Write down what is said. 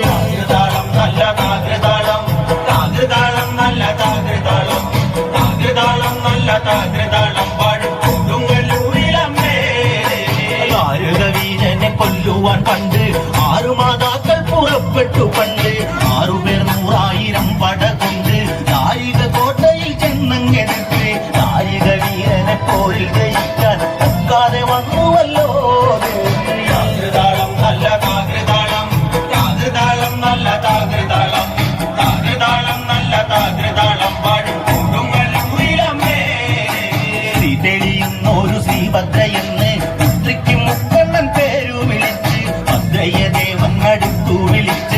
താകൃതാളം നല്ല താകൃതാളം, താകൃതാളം നല്ല താകൃതാളം, താകൃതാളം നല്ല താകൃതാളം പാടും കൊടുങ്ങല്ലൂരിലമ്മേ. താരകവീരനെ കൊല്ലുവാൻ പണ്ട് 6 മാതാക്കൾ പുറപ്പെട്ടു പണ്ട്. 6 പേർ 100,000 പട കൊണ്ട് നായിക കോട്ടയിൽ ചെന്നങ്ങെടുത്ത് നായിക വീരനെ പോരിൽ ജയിക്കാൻ ഒക്കാതെ വന്നുവല്ലോ. താകൃതാളം നല്ല താകൃതാളം, താകൃതാളം നല്ല താകൃതാളം, താകൃതാളം നല്ല താകൃതാളം പാടും കൊടുങ്ങല്ലൂരിലമ്മേ. തെളിയുന്നൊരു ശ്രീഭദ്രയെന്ന് പുത്രിക്ക് മുക്കണ്ണൻ പേരു വിളിച്ച് ഭദ്രയെ ദേവൻ അടുത്തു വിളിച്ച്